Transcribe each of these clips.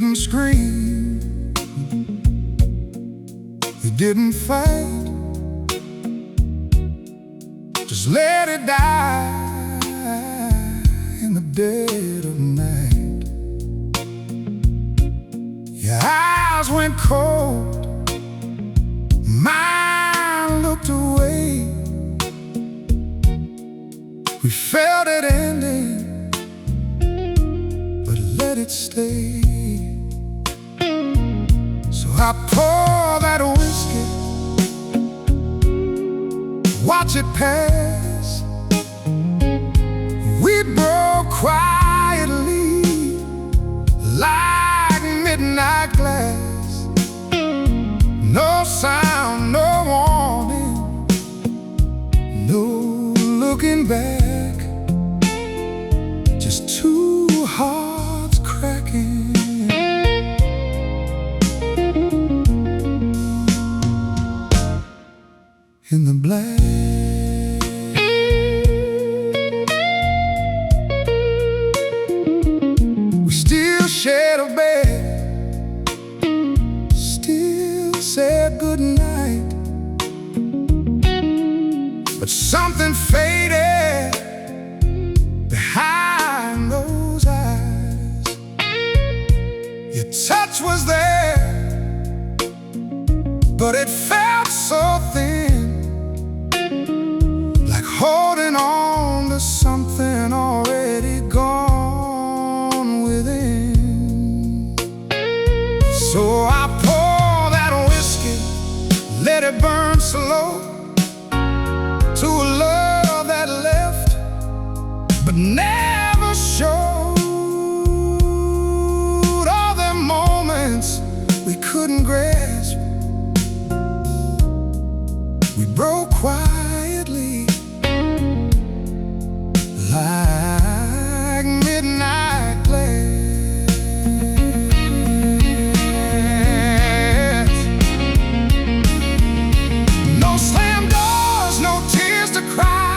didn't scream, we didn't fight, just let it die in the dead of night. Your eyes went cold, mine looked away. We felt it ending, but let it stay. So I pour that whiskey, watch it pass. We broke quietly like midnight glass. No sound, no warning, no looking back, just two hearts cracking in the black. We still shared a bed, still said goodnight, but something faded behind those eyes. Your touch was there, but it felt so thin, like holding on to something already gone within. So I pour that whiskey, let it burn slow, to a love that left but never showed. All the moments we couldn't grasp, we broke quietly like midnight glass. No slam doors, no tears to cry,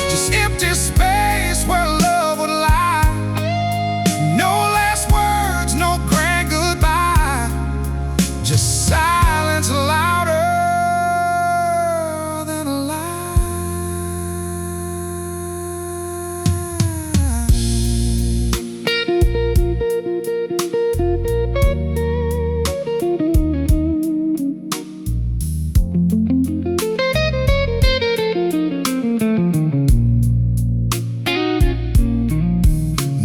just empty space where love would lie. No last words, no grand goodbye, just silence louder than a lie.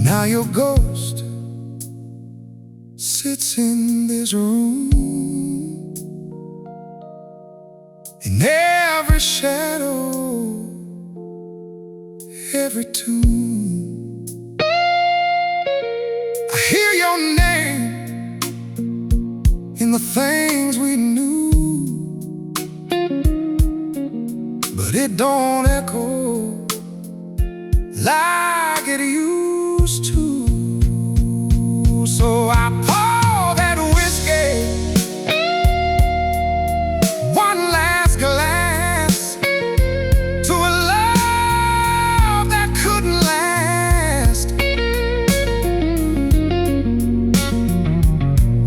Now your ghost sits in this room, in every shadow, every tune. I hear your name in the things we knew, but it don't echo like it used to. So I pour that whiskey, one last glass, to a love that couldn't last.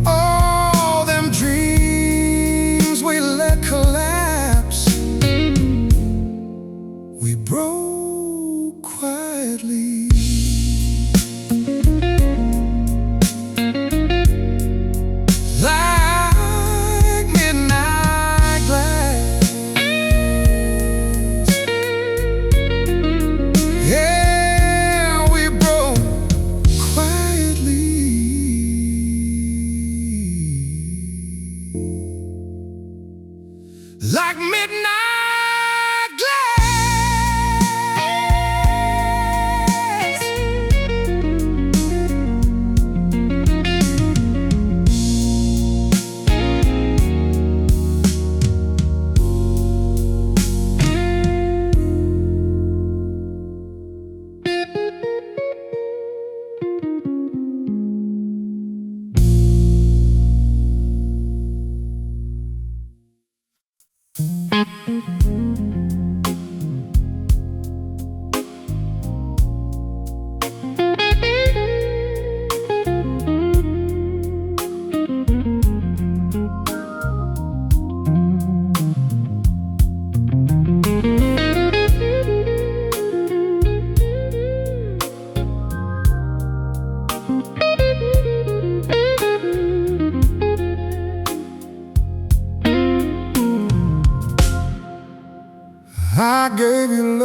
All them dreams we let collapse, we broke quietly.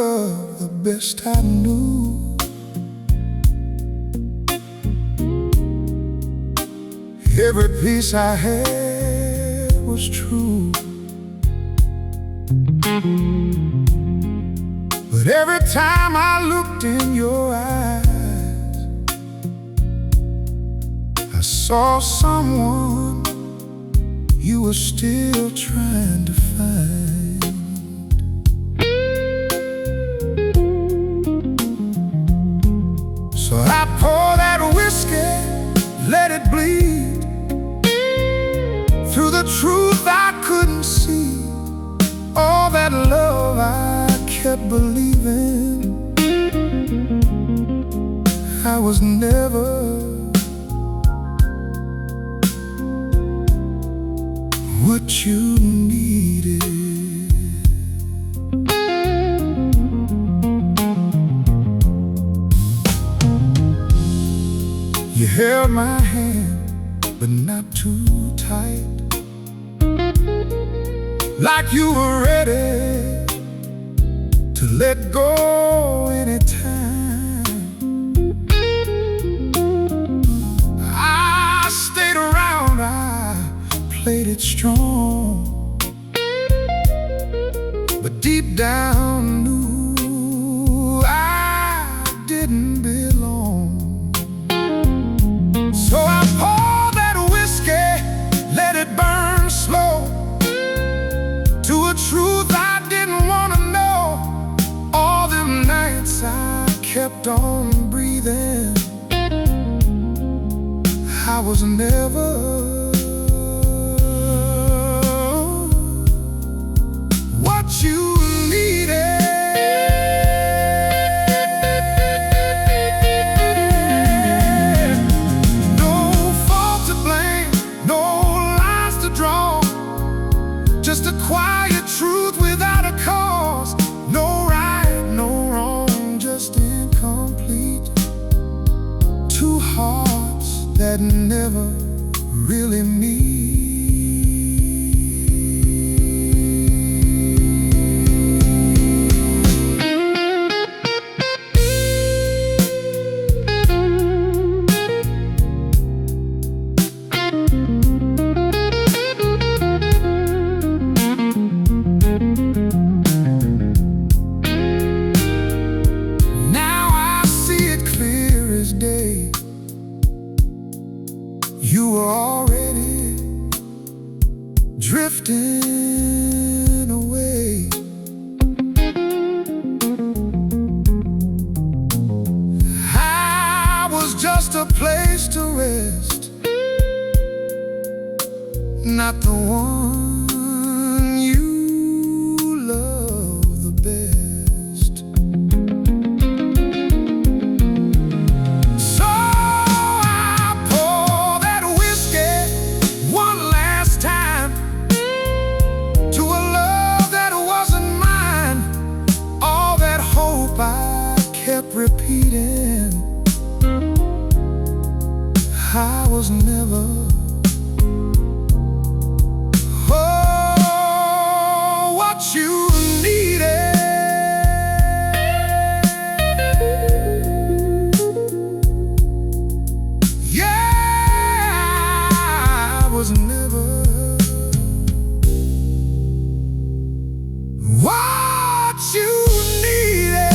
love the best I knew. Every piece I had was true, but every time I looked in your eyes, I saw someone you were still trying to find. So I pour that whiskey, let it bleed through the truth I couldn't see. All that love I kept believing, I was never what you needed. You held my hand, but not too tight, like you were ready to let go anytime. I stayed around, I played it strong, but deep down knew I didn't belong. So I poured that whiskey, let it burn slow, to a truth I didn't want to know. All them nights I kept on breathing, I was never what you needed. No fault to blame, no lines to draw, just a quiet truth without a cause. No right, no wrong, just incomplete. Two hearts that never really meet. You were already drifting away. I was just a place to rest, not the one you love the best. Kept repeating, I was never what you needed. Yeah, I was never what you needed.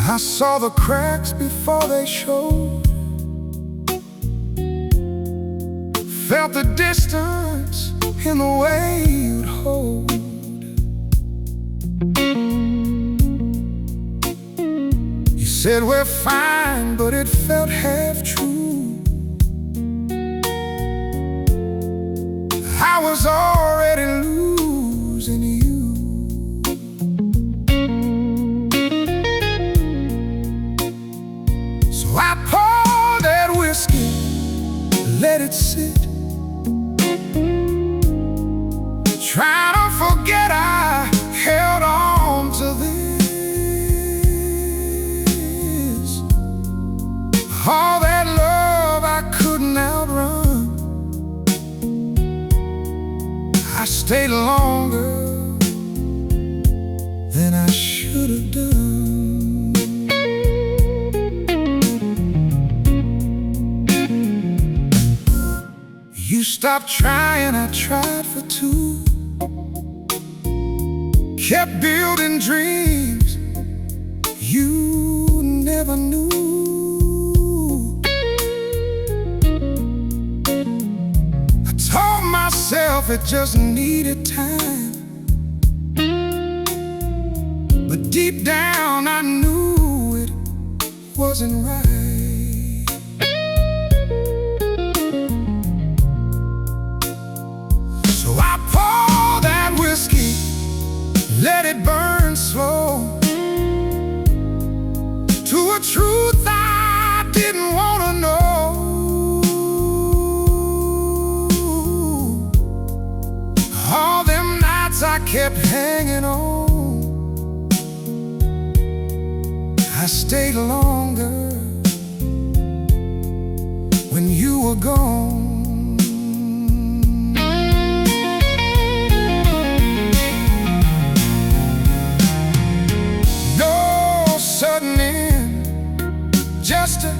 I saw the cracks before they showed, felt the distance in the way you'd hold. You said we're fine, but it felt half true. was already losing you. So I poured that whiskey, let it sit, trying to forget I held on to this. All that love I couldn't outrun. I stayed longer than I should have done. You stopped trying, I tried for two. Kept building dreams you never knew. I told myself it just needed time, but deep down I knew it wasn't right. So I poured that whiskey, let it burn slow, to a truth I didn't want to know. All them nights I kept hanging on. I stayed longer when you were gone. Just a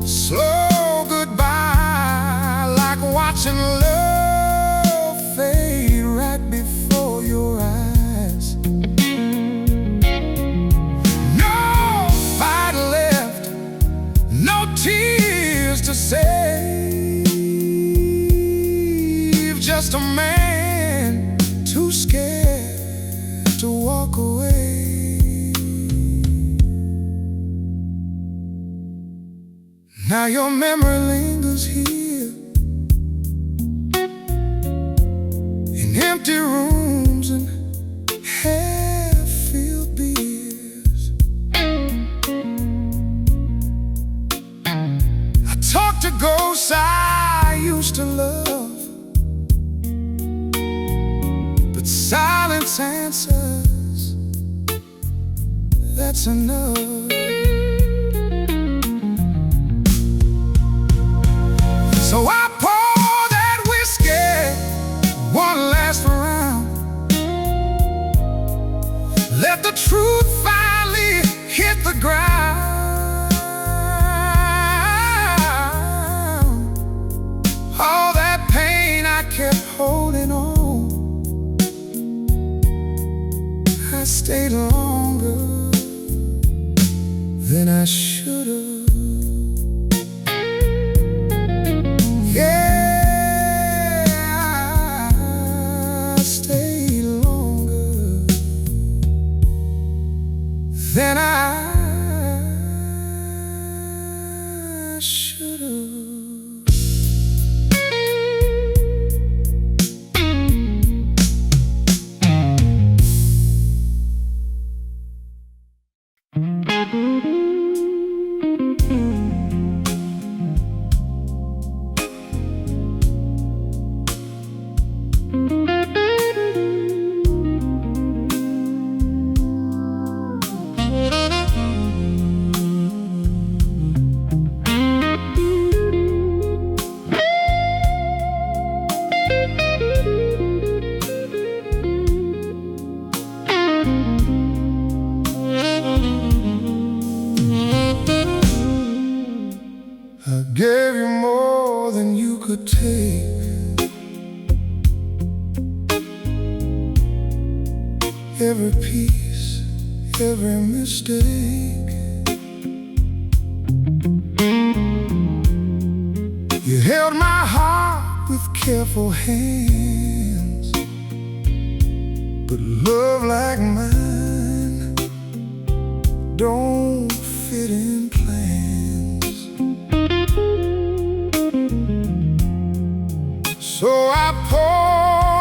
slow goodbye, like watching love fade right before your eyes. No fight left, no tears to save. Just a man too scared to walk away. Now your memory lingers here, in empty rooms and half-filled beers. I talk to ghosts I used to love, but silence answers, that's enough. So I poured that whiskey one last round, let the truth finally hit the ground. All that pain I kept holding on. I stayed longer than I should have. Then I should have. I gave you more than you could take. Every piece, every mistake. You held my heart with careful hands, but love like mine don't fit in plans. So I poured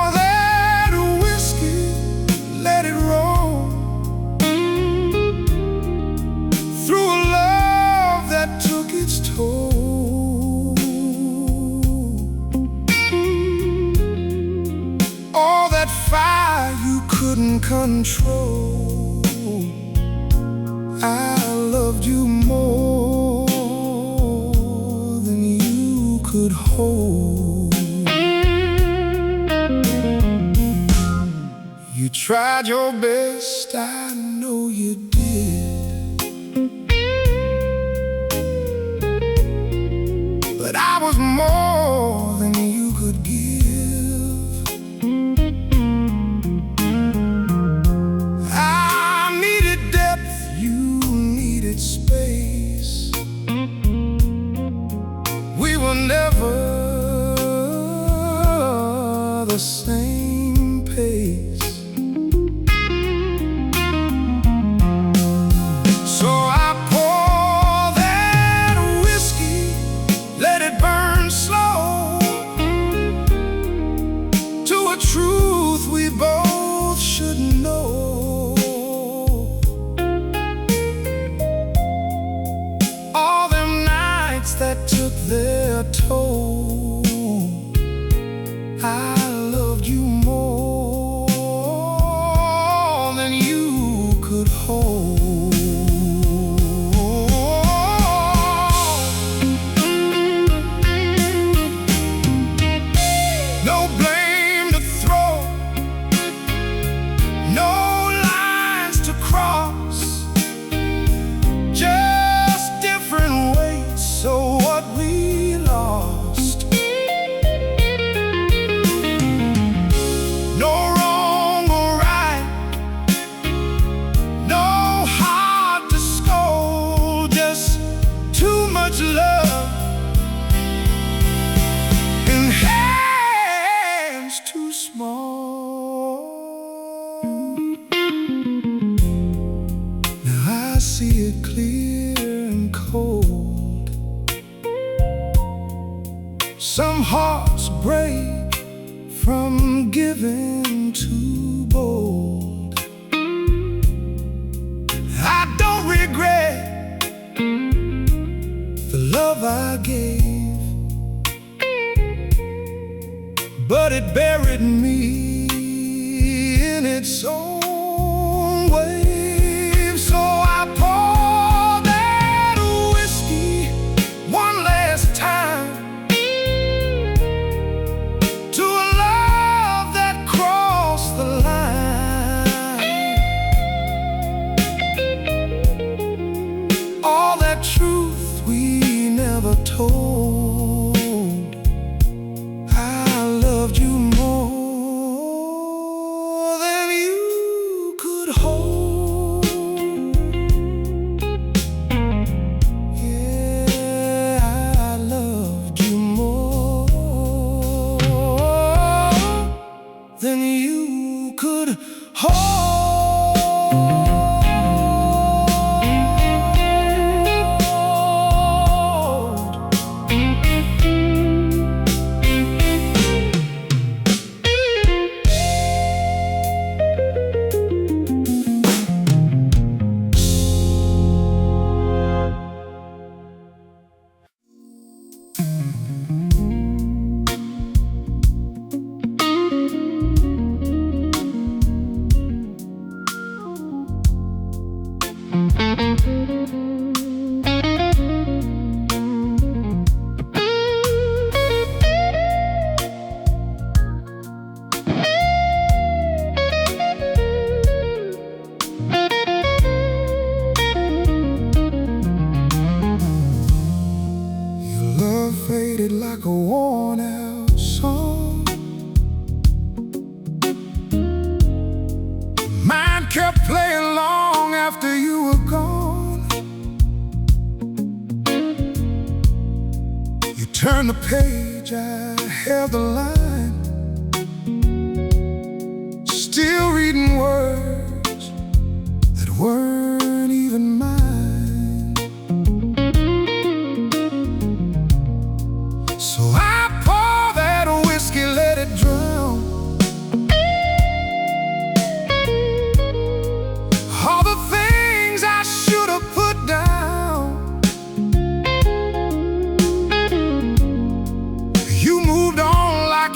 couldn't control. I loved you more than you could hold. You tried your best, I know you did, but I was more than you could give. I needed depth, you needed space. We were never the same pace. So I pour that whiskey, let it burn slow, to a truth we both should know. All them nights that took their toll, I loved you more than you could hold. No blame to throw, no lines to cross, just different weights, so what we lost. No wrong or right, no heart to scold, just too much love in hands too small. Now I see it clear and cold. Some hearts break from giving too bold. I don't regret the love I gave, but it buried me in its own wave. So I pour that whiskey one last time to a love that crossed the line. All that truth we never told, I loved you more than you could hold. Yeah, I loved you more than you could hold. Your love faded like a worn out song. Mine kept playing long after you were gone. You turned the page, I held the line, still reading words that weren't even mine. So I pour that whiskey, let it drown all the things I should have put down. You moved on like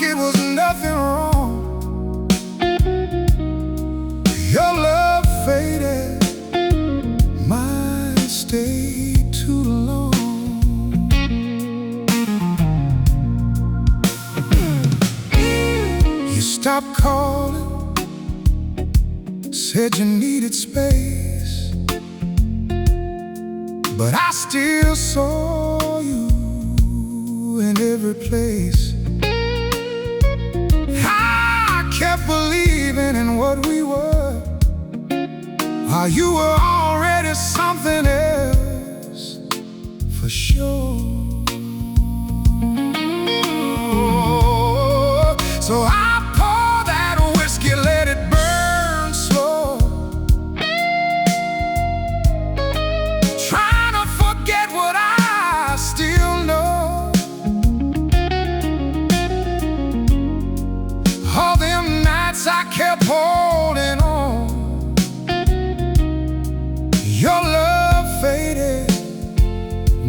stopped calling, said you needed space, but I still saw you in every place. I kept believing in what we were, while you were already something else for sure. So I poured that whiskey, let it burn slow, trying to forget what I still know. All them nights I kept holding on. Your love faded,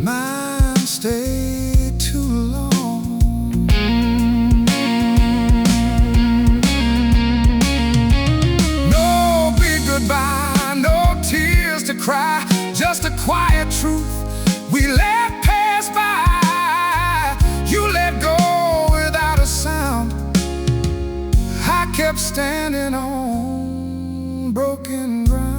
mine stayed too long. No big goodbye, no tears to cry, just a quiet truth we let pass by. You let go without a sound, I kept standing on broken ground.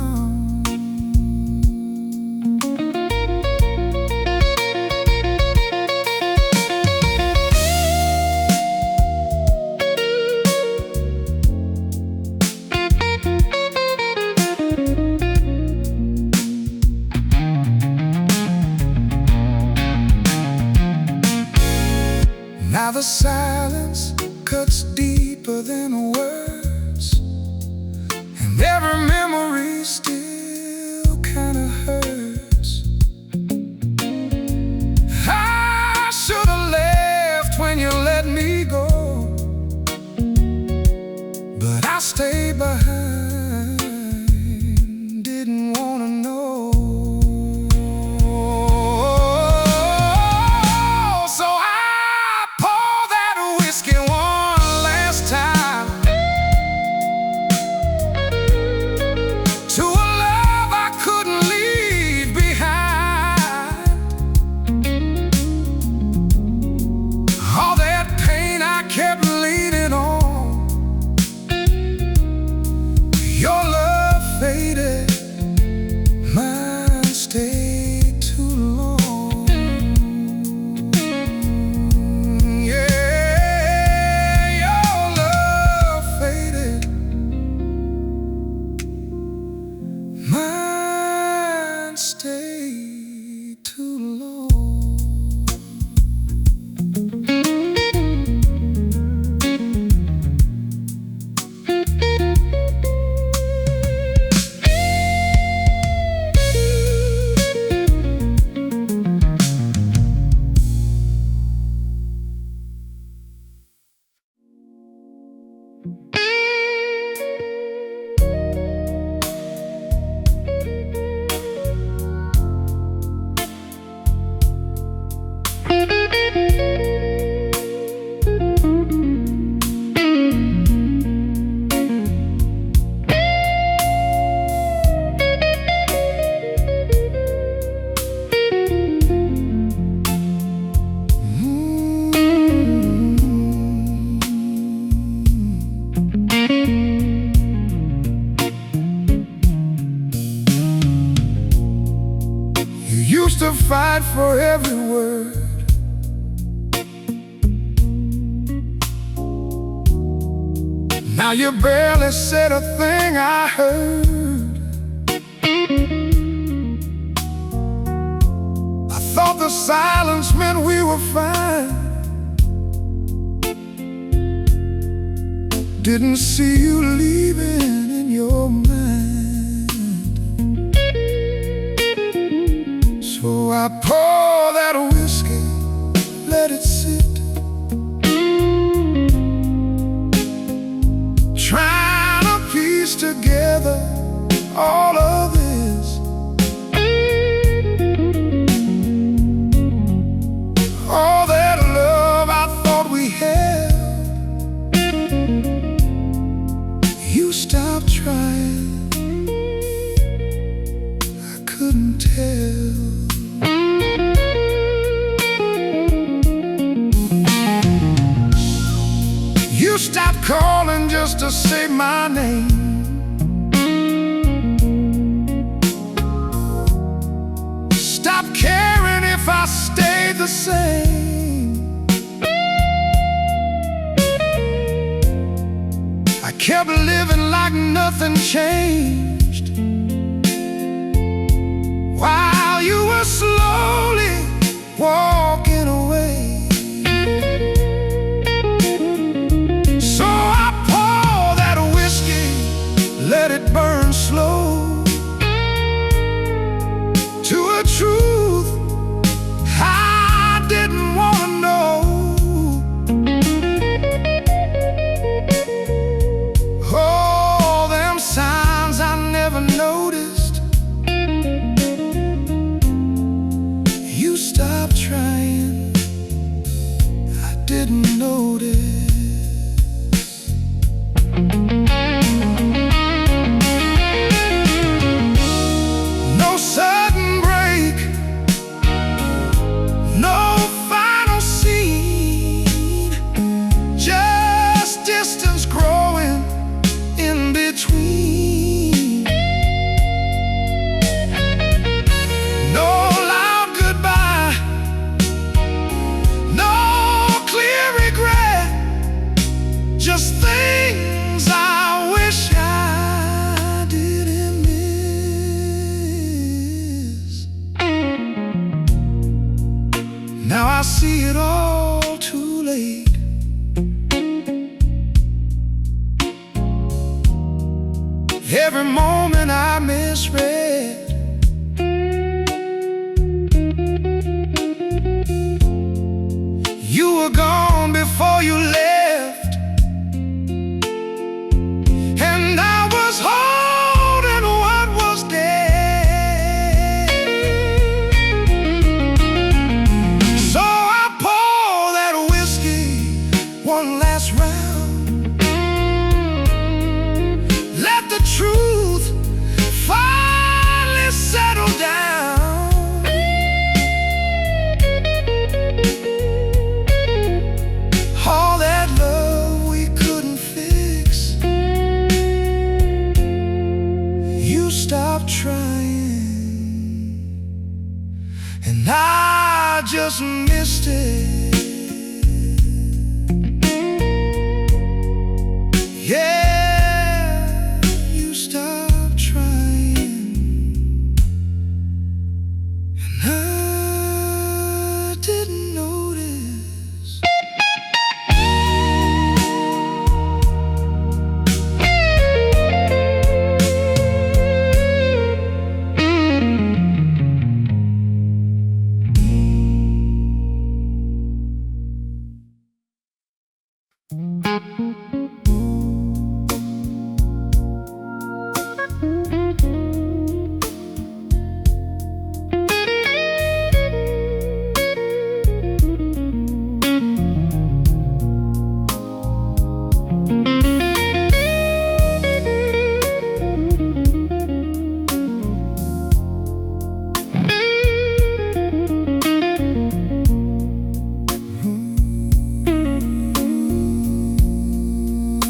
Now the silence cuts deeper than words, and every memory still kinda hurts. I should've left when you let me go, but I stayed behind, didn't wanna know. Kept leaning on. Your love faded, mine stayed too long. Yeah, your love faded, mine stayed too long. Used to fight for every word, now you barely said a thing I heard. I thought the silence meant we were fine, didn't see you leaving in your mind. So I pour that whiskey, let it sit, trying to piece together all of this. All that love I thought we had, you stopped trying, I couldn't tell. You stopped stop calling just to say my name. Stop caring if I stayed the same. I kept living like nothing changed, while you were slowly walking away. So I poured that whiskey, let it burn slow, to a truth I didn't want to know. All them signs I never noticed, you stopped trying, I didn't notice. No sudden break, no final scene, just distance growing in between. No loud goodbye, no clear regret, just things I wish I didn't miss. Now I see it all too late. Every moment I misread, you were gone before you left, and I was holding what was dead. So I poured that whiskey one last round, let the truth finally settle down. All that love we couldn't fix, you stopped trying, and I just missed it. Yeah, you stopped trying, and I didn't notice.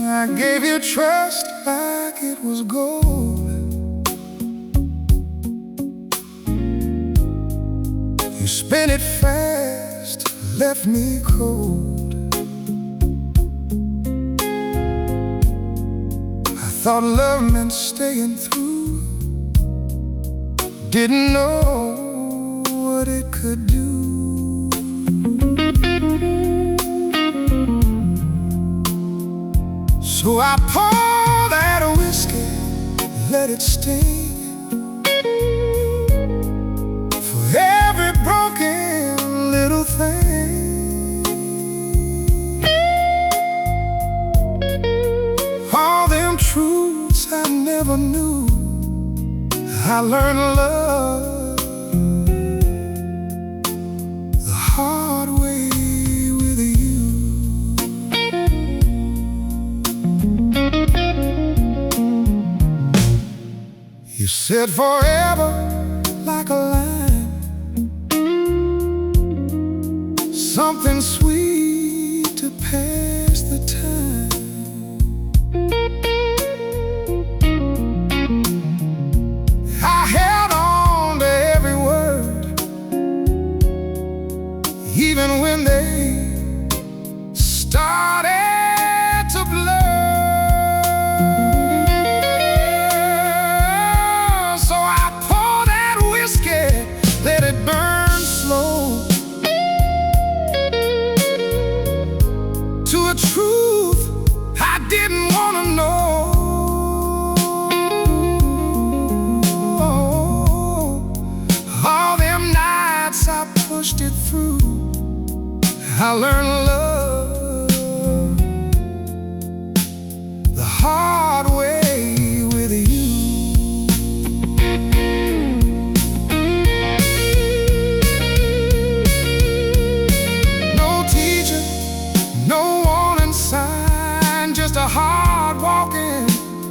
I gave you trust like it was gold. You spent it fast, left me cold. I thought love meant staying through, didn't know what it could do. So I poured that whiskey, let it sting, for every broken little thing. All them truths I never knew, I learned love the hard way with you. You said forever like a line, something sweet to pass the time. So I pour that whiskey, let it burn slow, to a truth I didn't want to know. All them nights I pushed it through, I learned love the hard way with you. No teacher, no warning sign, just a hard walking,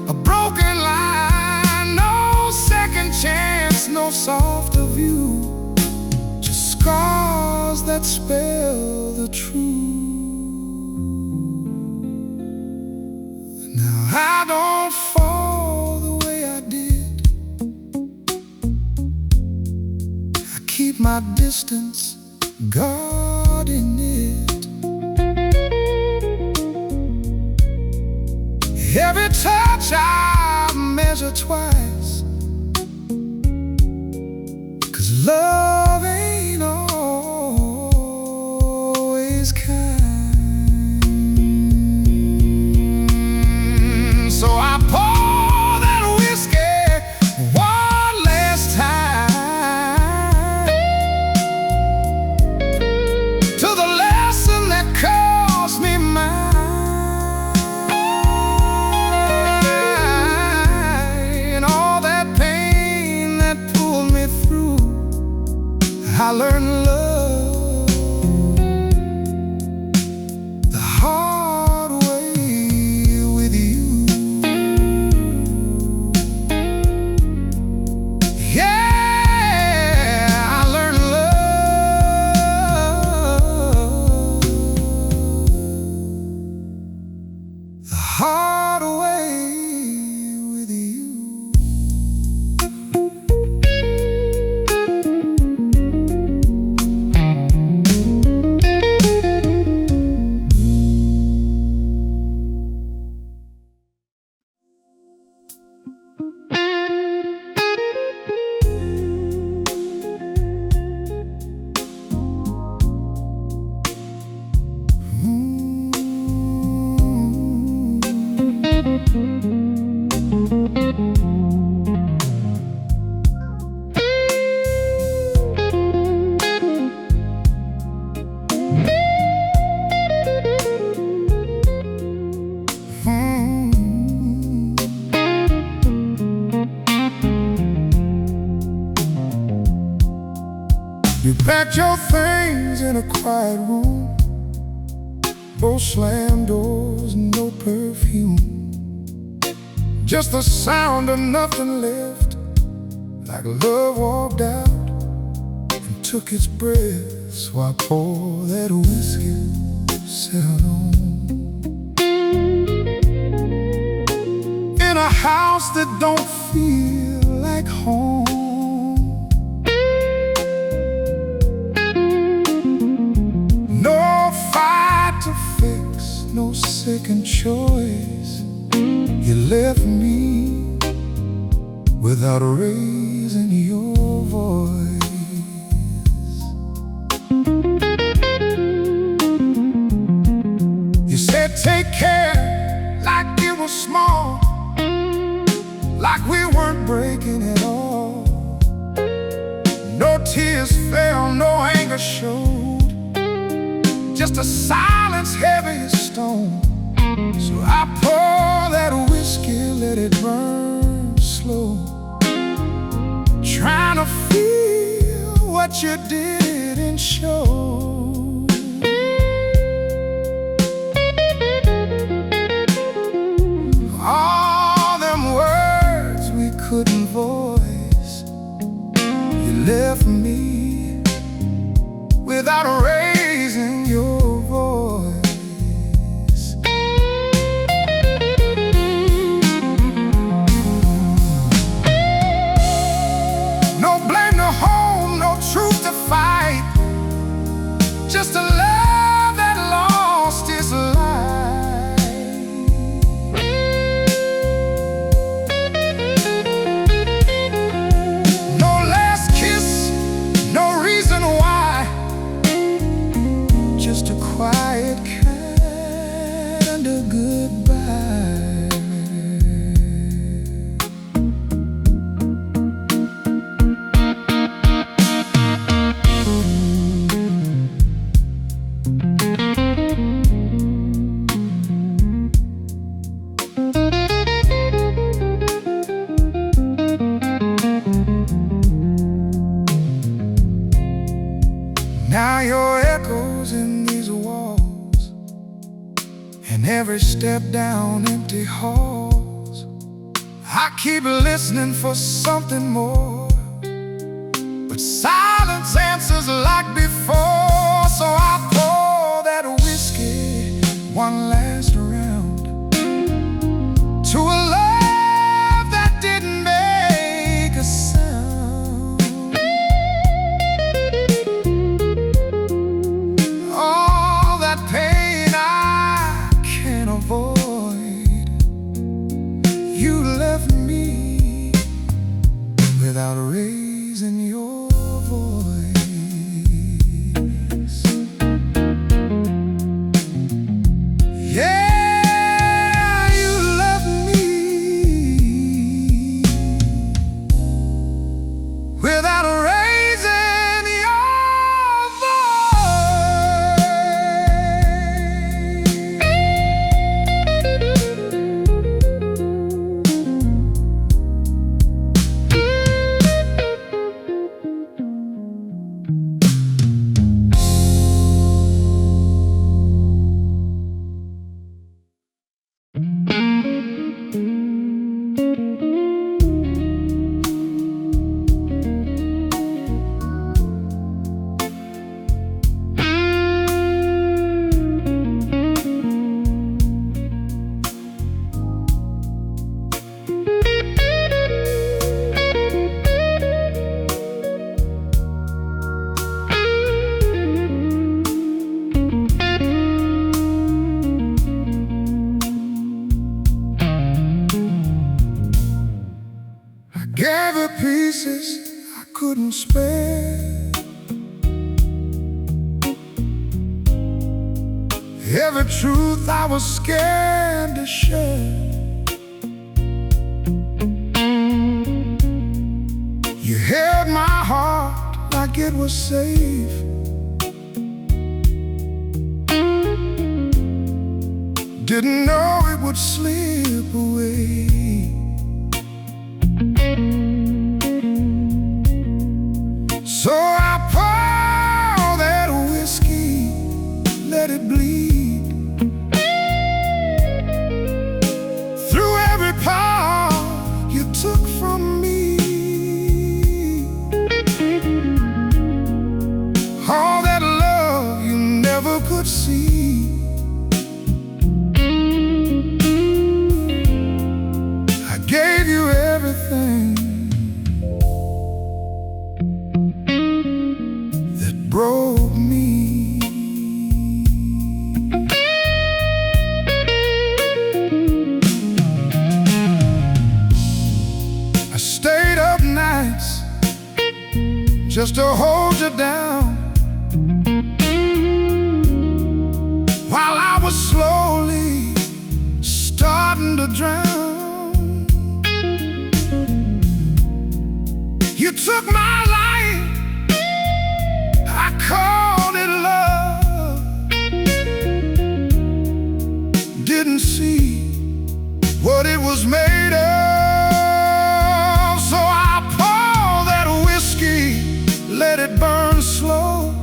a broken line. No second chance, no softer view, just scars that spell the truth. Now I don't fall the way I did, I keep my distance, guarding it. Every touch I measure twice, 'cause love ain't always kind. So I pour that whiskey one last time, to the lesson that cost me mine. All that pain that pulled me through, I learned love the hard way with you. Yeah, I learned love the hard way with you. You packed your things in a quiet room, both slammed doors, no perfume, just the sound of nothing left, like love walked out and took its breath. So I pour that whiskey, settled on, in a house that don't feel like home. No fight to fix, no second choice. You left me without raising your voice. You said take care, like it was small, like we weren't breaking at all. No tears fell, no anger showed, just a silence heavy as stone. So I pour that whiskey, let it burn slow, trying to feel what you didn't show. All them words we couldn't voice, you left me without raising your voice. No blame to hold, no truth to fight, just a love that lost its life. step down empty halls. I keep listening for something more, but silence answers like before. So I pour that whiskey one last round to a love that didn't make a sound. All that pain I can't avoid, you left me without raising your voice. Yeah, you left me without raising your voice. Gave her pieces I couldn't spare, every truth I was scared to share. You held my heart like it was safe, didn't know it would slip away. So I pour that whiskey, let it bleed through every part you took from me. All that love you never could see, I gave you everything broke me. I stayed up nights just to hold you down, while I was slowly starting to drown. You took my life, I called it love, didn't see what it was made of. So I pour that whiskey, let it burn slow,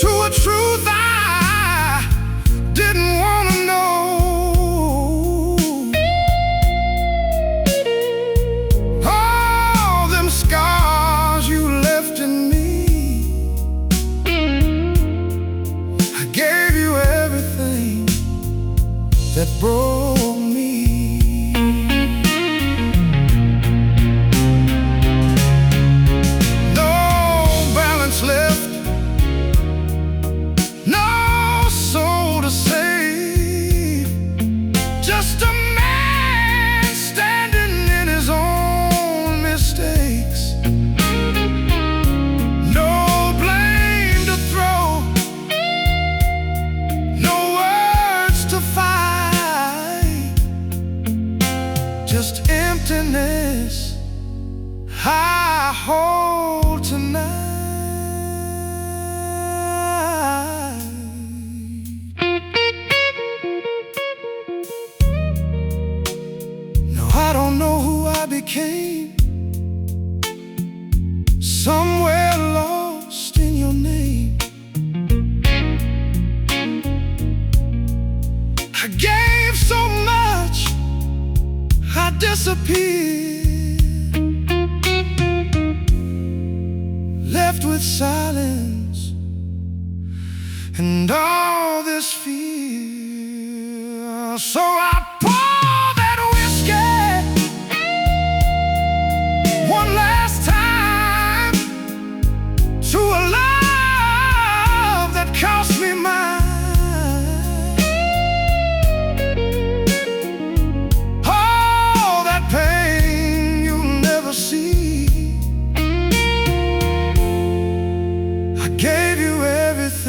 to a truth I didn't want to know. All them scars you left in me, I gave you everything that broke me. No balance left, no soul to save, just a man standing in his own mistakes. No blame to throw, no words to fight, just emptiness I hold tonight. No, I don't know who I became, somewhere lost in your name. I gave so much, I disappeared, left with silence and all this fear. So I pour that whiskey one last time to a love that cost me mine. All that pain you'll never see, I gave you everything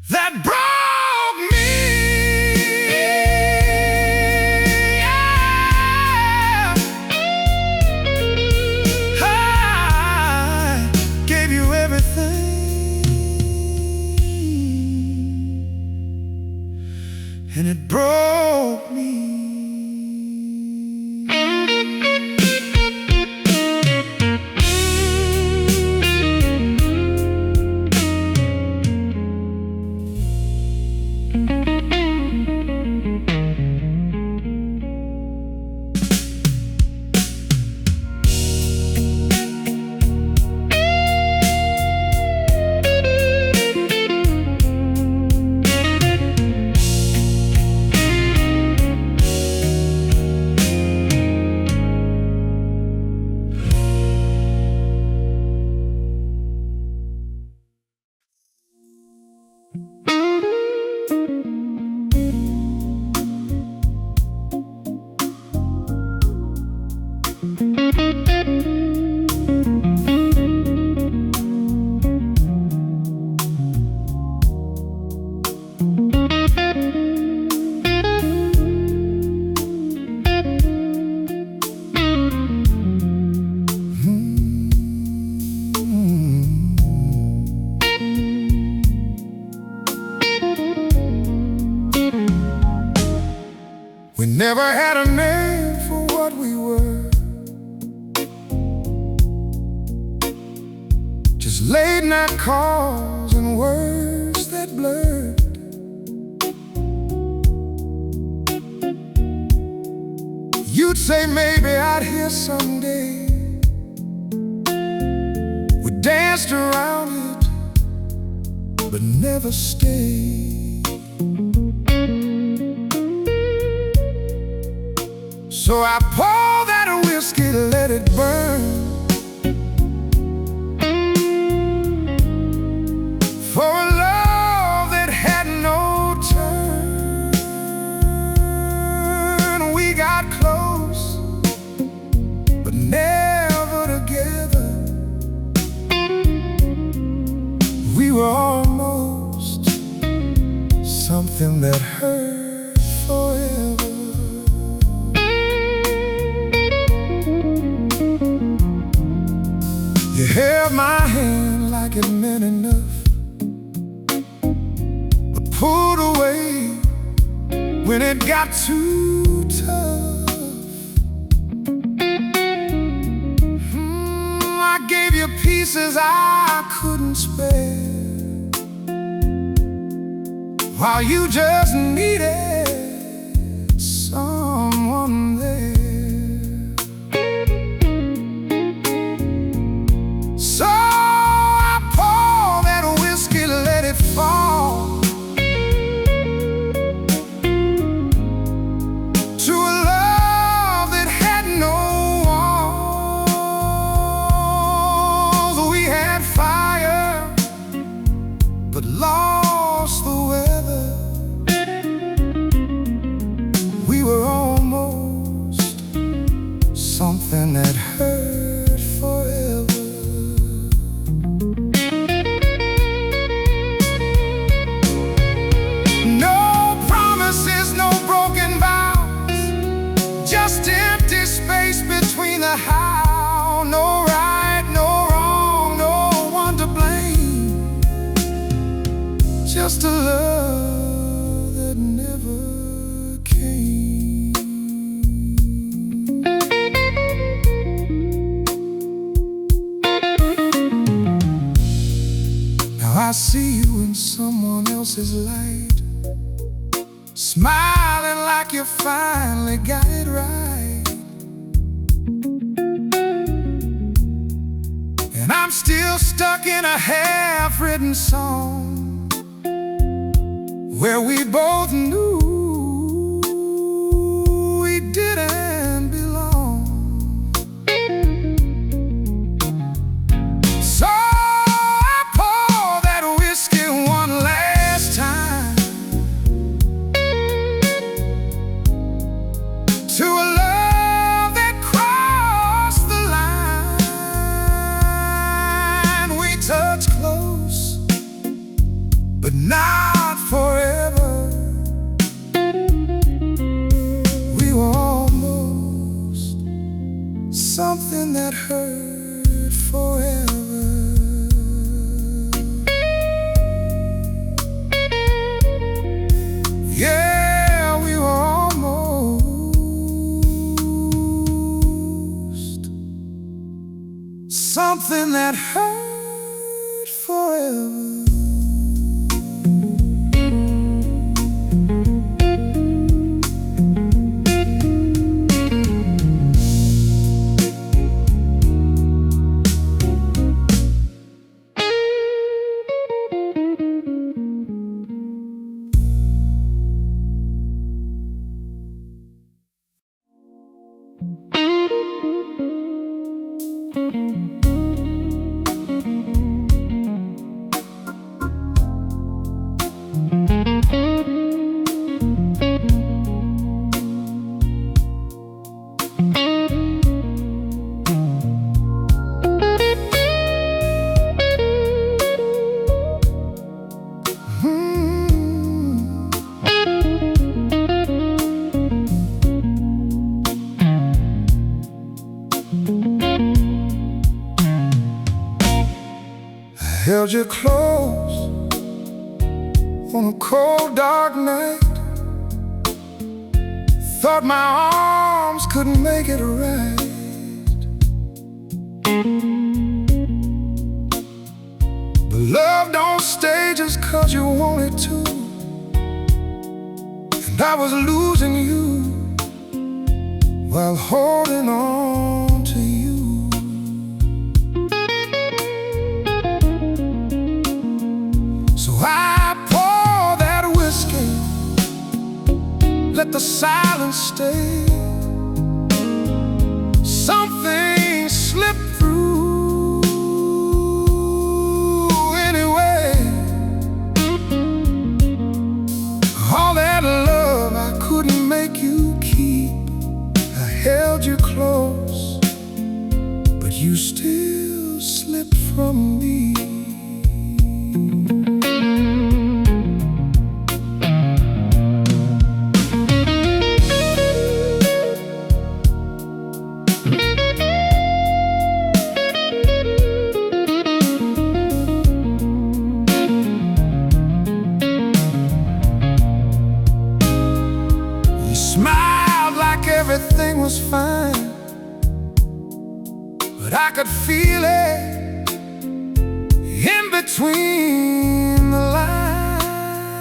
that broke me. Yeah. I gave you everything, and it broke me. We never had a name for what we were, just late night calls and words that blurred. You'd say maybe I'd hear someday. We danced around it, but never stayed. So I pour that whiskey, let it burn, for a love that had no turn. We got close, but never together. We were almost something that hurt forever. You held my hand like it meant enough, but pulled away when it got too tough. I gave you pieces I couldn't spare, while you just needed someone there. So I pour that whiskey, let it fall to a love that had no walls. We had fire, but lost the weather. We were almost something that hurt forever. Just empty space between the how. No right, no wrong, no one to blame. Just a love that never came. Now I see you in someone else. else's light, smiling like you finally got it right. And I'm still stuck in a half-written song where we both knew we didn't belong. So I pour that whiskey one last time to a love that crossed the line. We touched close, but not forever. We were almost something that hurt forever. Yeah, we were almost something that hurt forever. Held you close on a cold, dark night. Thought my arms couldn't make it right. But love don't stay just 'cause you want it to. And I was losing you while holding on to you. I pour that whiskey, let the silence stay. Something slipped through anyway. All that love I couldn't make you keep. I held you close, but you still slipped from me. Smiled like everything was fine, but I could feel it in between the lines.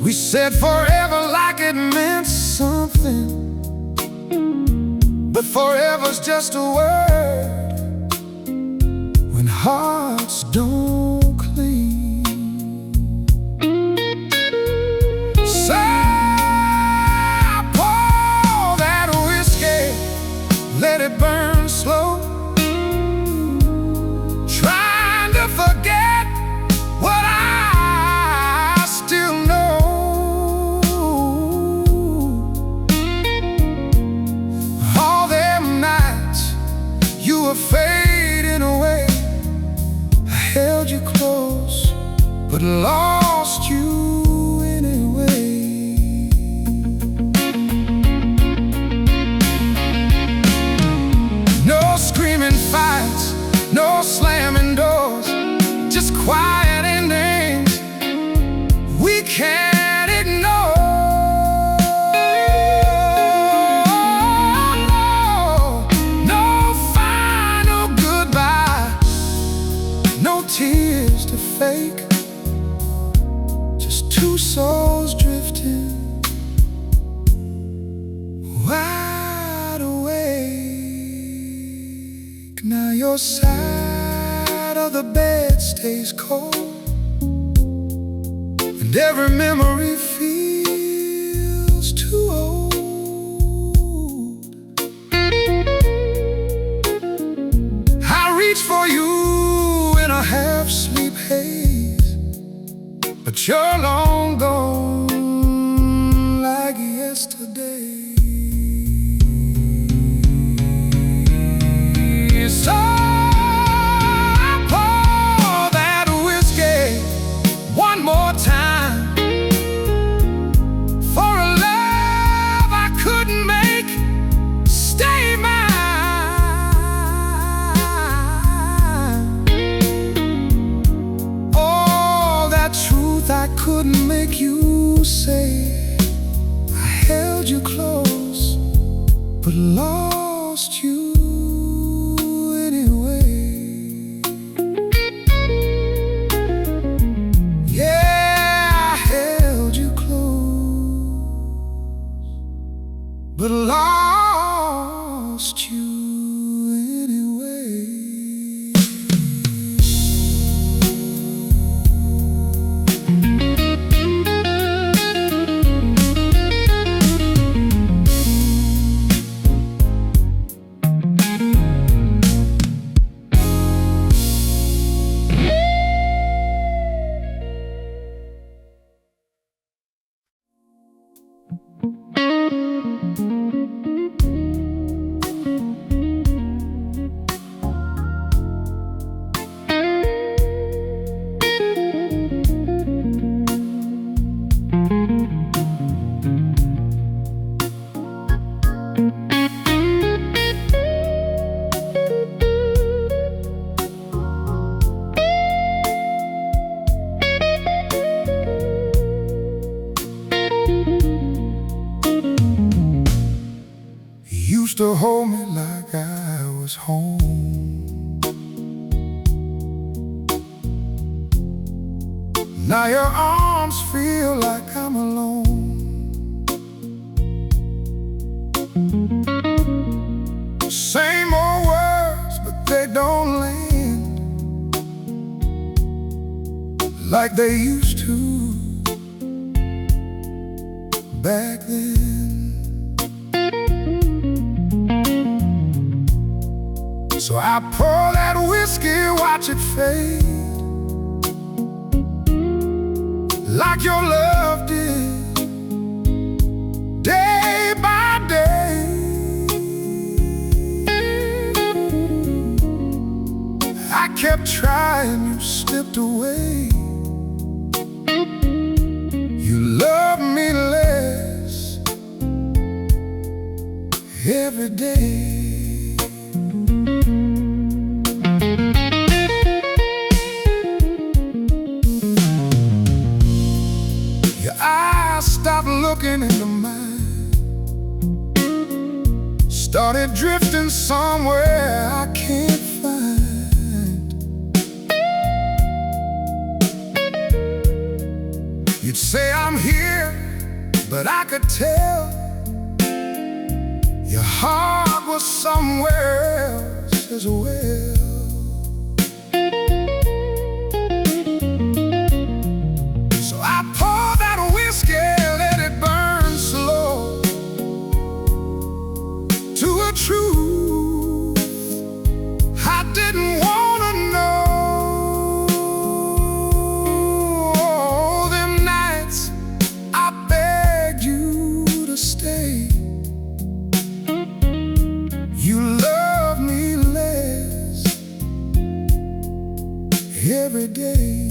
We said forever like it meant something, but forever's just a word when hearts don't cling. So I pour that whiskey, let it burn slow, trying to forget what I still know. All them nights you were fading away, I held you close, but lost you anyway. No screaming fights, no slamming doors, just quiet endings we can't ignore. No final goodbye, no tears. years to fake, just two souls drifting, wide awake. Now your side of the bed stays cold, and every memory feels too old. I reach for you in a half-sleep haze, but you're long gone like yesterday. So I pour that whiskey one more time for a love I couldn't make stay mine. All that truth I couldn't make you say. I held you close, but lost you anyway. Yeah, I held you close, but lost you anyway. Used to hold me like I was home. Now your arms feel like I'm alone. Same old words, but they don't land like they used to back then. So I pour that whiskey, watch it fade, like your love did, day by day. I kept trying, you slipped away. You love me less every day. Stopped looking into mine, started drifting somewhere I can't find. You'd say I'm here, but I could tell your heart was somewhere else as well. So I poured that whiskey, truth I didn't wanna know. All them nights I begged you to stay. You love me less every day.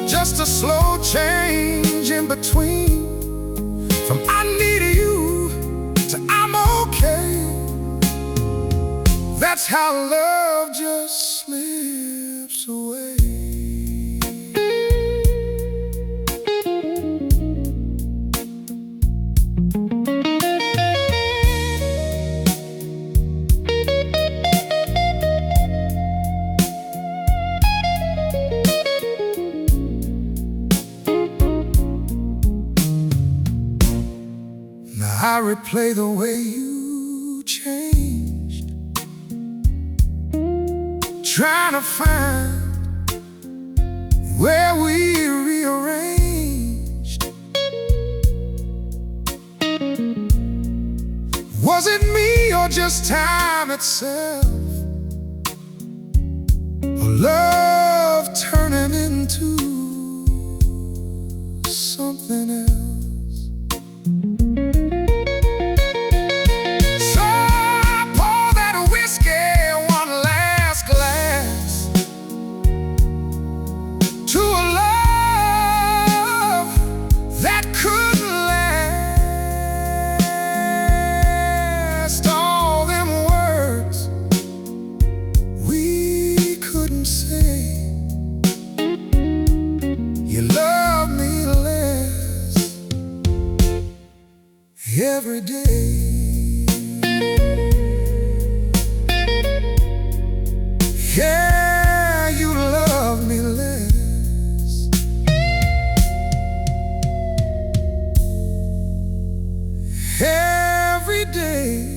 Just a slow change in between, from I need you to I'm okay. That's how love just slips away. I replay the way you changed, trying to find where we rearranged. Was it me or just time itself? Or love turning into something else? So I pour that whiskey one last glass to a love that couldn't last. All them words we couldn't say. You love me less every day. Yeah, you love me less every day.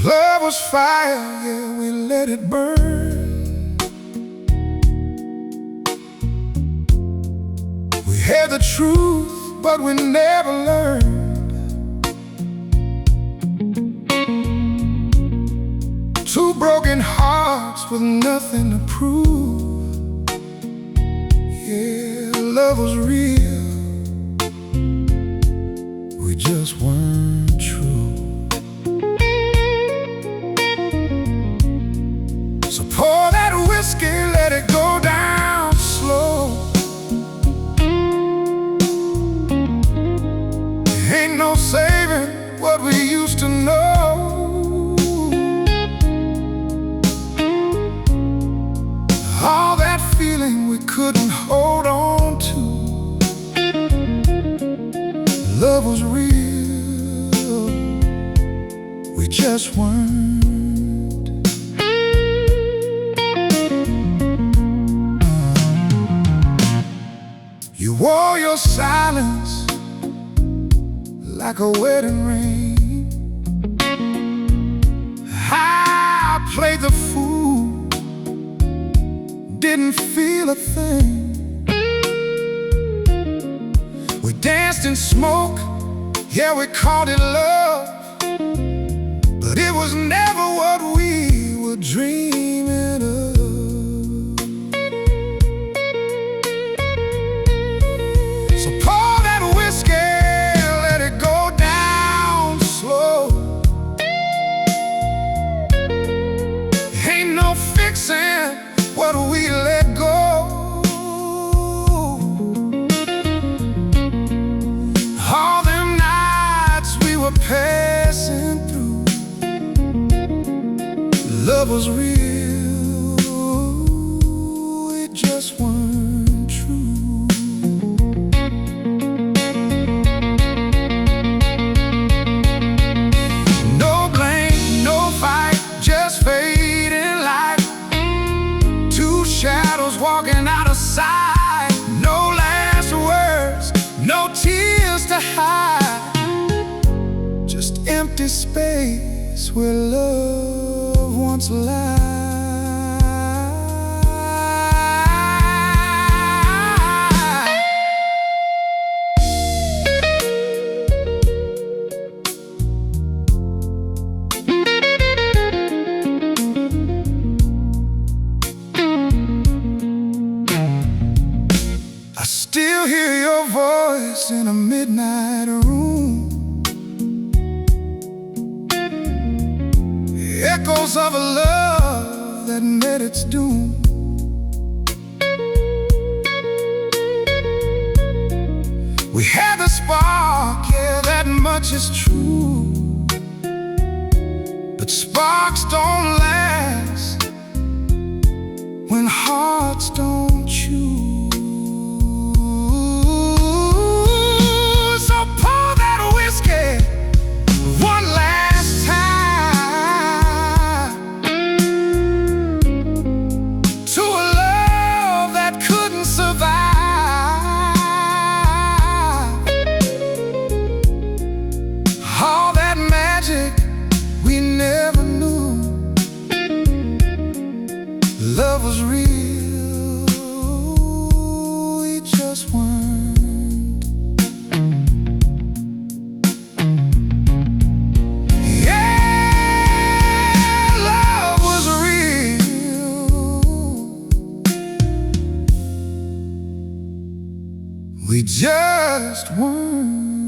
Love was fire, yeah, we let it burn. We had the truth, but we never learned. Two broken hearts with nothing to prove. Yeah, love was real, we just weren't true. So pour that whiskey, let it go down slow. Ain't no saving what we used to know. All that feeling we couldn't hold on to. Love was real, we just weren't. You wore your silence like a wedding ring. I played the fool, didn't feel a thing. We danced in smoke, yeah, we called it love, but it was never what we were dreaming of. So pour that whiskey, let it go down slow. Ain't no fixing what we let go. All them nights we were passing through, love was real, it just weren't true. No blame, no fight, just fading light. Two shadows walking out of sight. No last words, no tears to hide. Just empty space where love once lied. still hear your voice in a midnight room. Echoes of a love that met its doom. We had the spark, yeah, that much is true. But sparks don't last when hearts don't choose. So pour that whiskey one last time to a love that couldn't survive. All that magic we never knew. Love was real, we just weren't. Yeah, love was real, we just weren't.